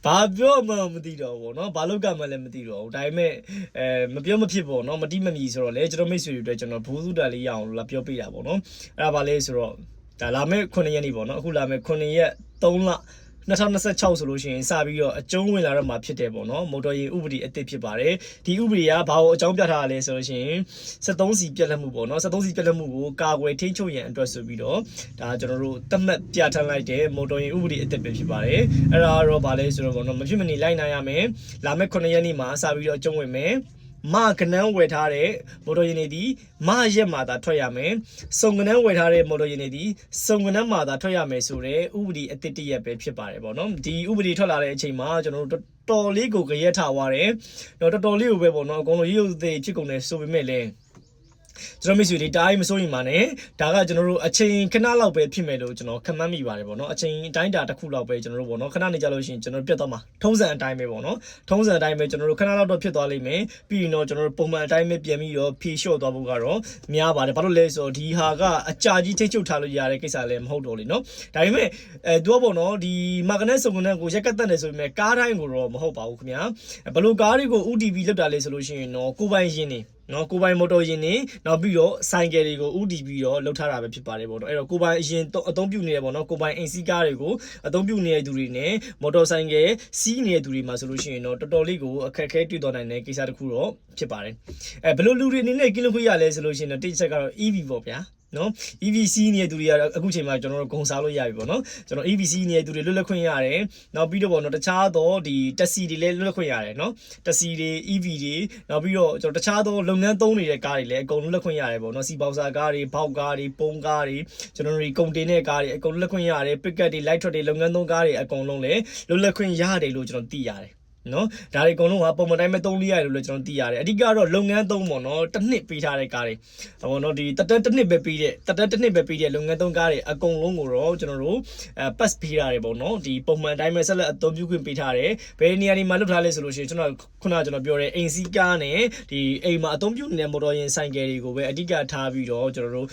ဘာပြောမှမသိတော့ဘူးเนาะဘာလောက်ကမှလည်းမသိတော့ဘူးဒါပေမဲ့မပြောမဖြစ်ပေါ့เนาะမတိမမီဆိုတော့လေကျွန်တော်မိတ်ဆွေတွေအတွက်ကျွန်တော်ဘူးစုတာလေးရအောင်လာပြောပြတာပေါ့เนาะအဲ့ဒါဘာလဲဆိုတော့ဒါလာမဲ့9ရက်နေ့ပေါ့เนาะအခုလာမဲ့9ရက်3လ2026ဆိုလို့ရှိရင်စပြီးတော့အကျုံးဝင်လာတော့မှာဖြစ်တယ်ပေါ့နော်မော်တော်ယာဉ်ဥပဒေအသစ်ဖြစ်ပါတယ်ဒီဥပဒေကဘာကိုအကြောင်းပြထားတာလဲဆိုလို့ရှိရင်73စီပြက်လက်မှုပေါ့နော်73စီပြက်လက်မှုကိုကာကွယ်ထိန်းချုပ်ရန်အတွက်ဆိုပြီးတော့ဒါကျွန်တော်တို့သတ်မှတ်ပြဋ္ဌာန်းလိုက်တဲ့မော်တော်ယာဉ်ဥပဒေအသစ်ပဲဖြစ်ပါတယ်အဲ့ဒါကတော့ဘာလဲဆိုတော့ပေါ့နော်မဖြစ်မနေလိုက်နိုင်ရမယ်လာမယ့်9ရက်နေ့မှာစပြီးတော့အကျုံးဝင်မယ်မကနန်းဝယ်ထားတဲ့မော်တော်ယာဉ်တွေဒီမရက်မှာသာထွက်ရမယ်စုံကနန်းဝယ်ထားတဲ့မော်တော်ယာဉ်တွေဒီစုံကနန်းမှာသာထွက်ရမယ်ဆိုတဲ့ဥပဒေအသစ်တရက်ပဲဖြစ်ပါတယ်ပေါ့နော်ဒီဥပဒေထွက်လာတဲ့အချိန်မှာကျွန်တော်တို့တော်လေးကိုကြရက်ထားသွားတယ်တော့တော်တော်လေးကိုပဲပေါ့နော်အကုန်လုံးရုပ်သေးဖြစ်ကုန်တယ်ဆိုပေမဲ့လည်းကျွန်တော်မိတ်ဆွေတွေတားရင်မစိုးရင်ပါနဲ့ဒါကကျွန်တော်တို့အချိန်ခဏလောက်ပဲဖြစ်မယ်လို့ကျွန်တော်ခန့်မှန်းမိပါတယ်ပေါ့နော်အချိန်အတိုင်းတာတစ်ခုလောက်ပဲကျွန်တော်တို့ပေါ့နော်ခဏနေကြလို့ရှိရင်ကျွန်တော်ပြတ်သွားမှာထုံးစံအတိုင်းပဲပေါ့နော်ထုံးစံအတိုင်းပဲကျွန်တော်တို့ခဏလောက်တော့ဖြစ်သွားလိမ့်မယ်ပြီးရင်တော့ကျွန်တော်တို့ပုံမှန်အတိုင်းပဲပြန်ပြီးတော့ဖြေလျှော့သွားဖို့ကတော့များပါတယ်ဘာလို့လဲဆိုတော့ဒီဟာကအကြာကြီးထိတ်ချုပ်ထားလို့ရတဲ့ကိစ္စလည်းမဟုတ်တော့လေနော်ဒါပေမဲ့သူကပေါ့နော်ဒီမာကနက်စုံကနက်ကိုရက်ကတ်တက်တယ်ဆိုပေမဲ့ကားတိုင်းကိုတော့မဟုတ်ပါဘူးခင်ဗျာဘလို့ကားတွေကို UTV လောက်တာလေဆိုလို့ရှိရင်တော့ကိုပိုင်ရင်နေနော်ကိုပိုင်မော်တော်ယာဉ်နေနောက်ပြီးတော့ဆိုင်ကယ်တွေကိုဥတီပြီးတော့လှုပ်ထားတာပဲဖြစ်ပါတယ်ပေါ့နော်အဲ့တော့ကိုပိုင်အရင်အသုံးပြုနေရပေါ့နော်ကိုပိုင်အိမ်စီးကားတွေကိုအသုံးပြုနေတဲ့သူတွေနဲ့မော်တော်ဆိုင်ကယ်စီးနေတဲ့သူတွေမှာဆိုလို့ရှိရင်တော့တော်တော်လေးကိုအခက်အခဲတွေ့သွားနိုင်တဲ့ကိစ္စတစ်ခုတော့ဖြစ်ပါတယ်ဘယ်လိုလူတွေအနေနဲ့ကင်းလို့ခွင့်ရလဲဆိုလို့ရှိရင်တော့တစ်ချက်ကတော့ EV ပေါ့ဗျာနော် EVC နေတဲ့သူတွေကတော့အခုချိန်မှာကျွန်တော်တို့ဂုံစားလို့ရပြီပေါ့နော်ကျွန်တော် EVC နေတဲ့သူတွေလွတ်လပ်ခွင့်ရတယ်နောက်ပြီးတော့ပေါ့နော်တခြားသောဒီတက်စီတွေလည်းလွတ်လပ်ခွင့်ရတယ်နော်တက်စီတွေ EV တွေနောက်ပြီးတော့ကျွန်တော်တခြားသောလုပ်ငန်းသုံးနေတဲ့ကားတွေလည်းအကုန်လွတ်လပ်ခွင့်ရတယ်ပေါ့နော်စီပေါစာကားတွေဘောက်ကားတွေပုံကားတွေကျွန်တော်တို့ကုန်တင်တဲ့ကားတွေအကုန်လွတ်လပ်ခွင့်ရတယ်ပစ်ကတ်တွေ light truck တွေလုပ်ငန်းသုံးကားတွေအကုန်လုံးလည်းလွတ်လပ်ခွင့်ရတယ်လို့ကျွန်တော်သိရတယ်နော်ဒါတွေအကုန်လုံးကပုံမှန်တိုင်းပဲ3-4ရတယ်လို့လည်းကျွန်တော်သိရတယ်အဓိကတော့လုပ်ငန်းသုံးပေါ့နော်တစ်နှစ်ပေးထားတဲ့ကားတွေပေါ့နော်ဒီတက်တစ်နှစ်ပဲပေးတဲ့လုပ်ငန်းသုံးကားတွေအကုန်လုံးကိုတော့ကျွန်တော်တို့ပတ်ပေးထားတယ်ပေါ့နော်ဒီပုံမှန်တိုင်းပဲဆက်လက်အသုံးပြုခွင့်ပေးထားတယ်ဘယ်နေရာတွေမှာလုပ်ထားလဲဆိုလို့ရှိရင်ကျွန်တော်ခုနကကျွန်တော်ပြောတဲ့အိမ်စီးကားနဲ့ဒီအိမ်မှာအသုံးပြုနေတဲ့မော်တော်ယာဉ်ဆိုင်ကယ်တွေကိုပဲအဓိကထားပြီးတော့ကျွန်တော်တို့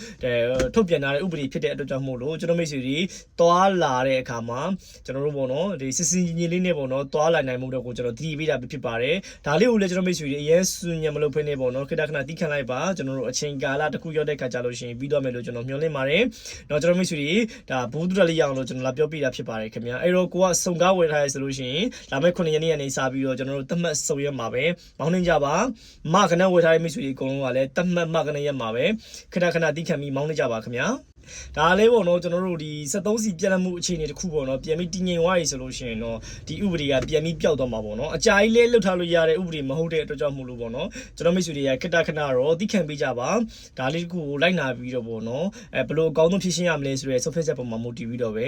ထုတ်ပြန်ထားတဲ့ဥပဒေဖြစ်တဲ့အတွက်ကြောင့်မို့လို့ကျွန်တော်မိတ်ဆွေတွေသွားလာတဲ့အခါမှာကျွန်တော်တို့ပေါ့နော်ဒီစစ်စင်ကြီးလေးနဲ့ပေါ့နော်သွားလာနိုင်မှုတော့ကျွန်တော်တီးပေးတာဖြစ်ပါတယ်ဒါလေးကိုလည်းကျွန်တော်မိတ်ဆွေတွေအရင်စွညံမလုပ်ဖိနေပေါ့နော်ခေတ္တခဏတီးခံလိုက်ပါကျွန်တော်တို့အချိန်ကာလတစ်ခုရောက်တဲ့ခါကြလို့ရှိရင်ပြီးတော့မယ်လို့ကျွန်တော်မျှော်လင့်ပါတယ်တော့ကျွန်တော်မိတ်ဆွေတွေဒါဘူးတူတလေးရအောင်လို့ကျွန်တော်လာပြောပြတာဖြစ်ပါတယ်ခင်ဗျာအဲ့တော့ကိုကစုံကားဝယ်ထားရဆိုလို့ရှိရင်လာမယ့်9ရက်နေ့ကနေစပြီးတော့ကျွန်တော်တို့သတ်မှတ်စုံရက်မှာပဲမောင်းနှင်းကြပါမကနဝယ်ထားတဲ့မိတ်ဆွေတွေအကုန်လုံးကလည်းသတ်မှတ်မကနရက်မှာပဲခေတ္တခဏတီးခံပြီးမောင်းနှင်းကြပါခင်ဗျာဒါလေးပေါ့နော်ကျွန်တော်တို့ဒီ73စီပြက်လက်မှုအခြေအနေတစ်ခုပေါ့နော်ပြန်ပြီးတည်ငြိမ်သွားပြီဆိုလို့ရှိရင်တော့ဒီဥပဒေကပြန်ပြီးပျောက်သွားမှာပေါ့နော်အကြာကြီးလေးလှုပ်ထားလို့ရတဲ့ဥပဒေမဟုတ်တဲ့အတွက်ကြောင့်မို့လို့ပေါ့နော်ကျွန်တော်မိတ်ဆွေတွေကခက်တာခဏတော့သိခံပေးကြပါဒါလေးတစ်ခုကိုလိုက်နာပြီးတော့ပေါ့နော်ဘယ်လိုအကောင်းဆုံးဖြစ်ရှင်းရမလဲဆိုတဲ့ software ချက်ပေါ်မှာမူတည်ပြီးတော့ပဲ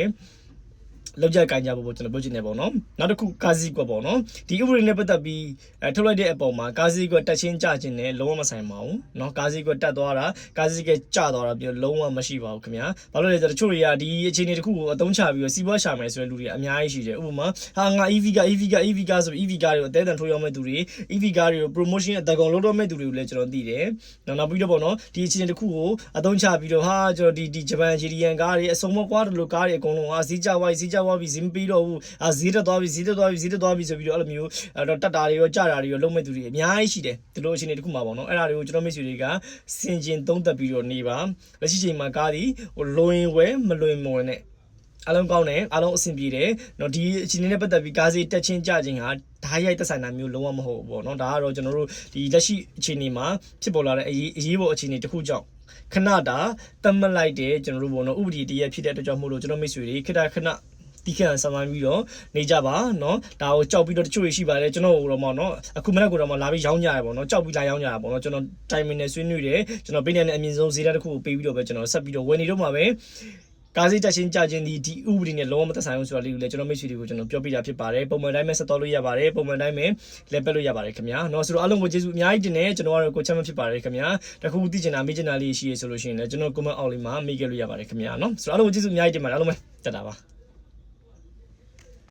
လောက်ကြကိုင်းကြဖို့ကျွန်တော်ပြောချင်တယ်ပေါ့နော်နောက်တစ်ခုကားစီကွက်ပေါ့နော်ဒီဥပဒေနဲ့ပတ်သက်ပြီးထုတ်လိုက်တဲ့အပေါ်မှာကားစီကွက်တက်ချင်းကြခြင်းနဲ့လုံးဝမဆိုင်ပါဘူးเนาะကားစီကွက်တက်သွားတာကားစီကွက်ကျသွားတာပြီးတော့လုံးဝမရှိပါဘူးခင်ဗျာဘာလို့လဲဆိုတော့တချို့တွေကဒီအခြေအနေတစ်ခုကိုအသုံးချပြီးတော့စီးပွားရှာမယ်ဆိုတဲ့လူတွေအများကြီးရှိတယ်ဥပမာဟာငါ EV ကားဆိုပြီး EV ကားတွေကိုအသေးအံထိုးရောက်မဲ့သူတွေ EV ကားတွေကို promotion အတကောင်လုပ်တော့မဲ့သူတွေကိုလည်းကျွန်တော်သိတယ်နောက်ပြီးတော့ပေါ့နော်ဒီအခြေအနေတစ်ခုကိုအသုံးချပြီးတော့ဟာကျွန်တော်ဒီဂျပန် JDN ကားတွေအစုံမကွာတယ်လို့ကားတွေအကုန်လုံးဟာစီးကြဝိုင်းဇင်းပြီးတော့ဘူးဈေးတက်သွားပြီဆိုပြီးတော့အဲ့လိုမျိုးတက်တာတွေရောကြတာတွေရောလုံးမဲ့သူတွေအများကြီးရှိတယ်ဒီလိုအခြေအနေတစ်ခုမှာပေါ့နော်အဲ့ဒါတွေကိုကျွန်တော်မိတ်ဆွေတွေကစင်ကျင်သုံးသပ်ပြီးတော့နေပါလက်ရှိချိန်မှာကားဒီလွင်ဝဲမလွင်မဝင်နဲ့အားလုံးကောင်းတယ်အားလုံးအဆင်ပြေတယ်เนาะဒီအခြေအနေနဲ့ပတ်သက်ပြီးကားစီတက်ချင်းကြခြင်းဟာဓာတ်ရိုက်သက်ဆိုင်တာမျိုးလုံးဝမဟုတ်ဘူးပေါ့နော်ဒါကတော့ကျွန်တော်တို့ဒီလက်ရှိအခြေအနေမှာဖြစ်ပေါ်လာတဲ့အရေးပေါ်အခြေအနေတစ်ခုကြောင့်ခဏတာတတ်မှတ်လိုက်တဲ့ကျွန်တော်တို့ပေါ့နော်ဥပဒေတရက်ဖြစ်တဲ့အတွက်ကြောင့်မို့လို့ကျွန်တော်မိတ်ဆွေတွေခဏတီးခံဆမ်းပြီးတော့နေကြပါเนาะဒါကိုကြောက်ပြီးတော့တချို့ရှိပါတယ်ကျွန်တော်တို့တော့เนาะအခုမနေ့ကတော့လာပြီးရောင်းကြရပေါ့เนาะကြောက်ပြီးလာရောင်းကြတာပေါ့เนาะကျွန်တော်တိုင်မင်နဲ့ဆွေးနွေးတယ်ကျွန်တော်ပေးနေတဲ့အမြင့်ဆုံးဈေးတန်းတစ်ခုကိုပေးပြီးတော့ပဲကျွန်တော်ဆက်ပြီးတော့ဝယ်နေတော့မှာပဲကားစီတက်ချင်းကြခြင်းဒီဥပဒေနဲ့လုံးဝမသက်ဆိုင်ဘူးဆိုတာလေးကိုလည်းကျွန်တော်မိတ်ဆွေတွေကိုကျွန်တော်ပြောပြတာဖြစ်ပါတယ်ပုံမှန်တိုင်းပဲဆက်တော်လို့ရပါတယ်ပုံမှန်တိုင်းပဲလက်ပက်လို့ရပါတယ်ခင်ဗျာเนาะဆိုတော့အားလုံးကိုကျေးဇူးအများကြီးတင်နေကျွန်တော်ကတော့ကိုချမ်းမဖြစ်ပါတယ်ခင်ဗျာတခုသိချင်တာမေးချင်တာလေးရှိရဆိုလို့ရှိရင်လည်းကျွန်တော် comment အောက်လေးမှာမေးခဲ့လို့ရပါတယ်ခင်ဗျာเนาะဆိုတော့အားလုံးကိုကျေးဇူးအများကြီးတင်ပါတယ်အားလုံးပဲတက်တာပါ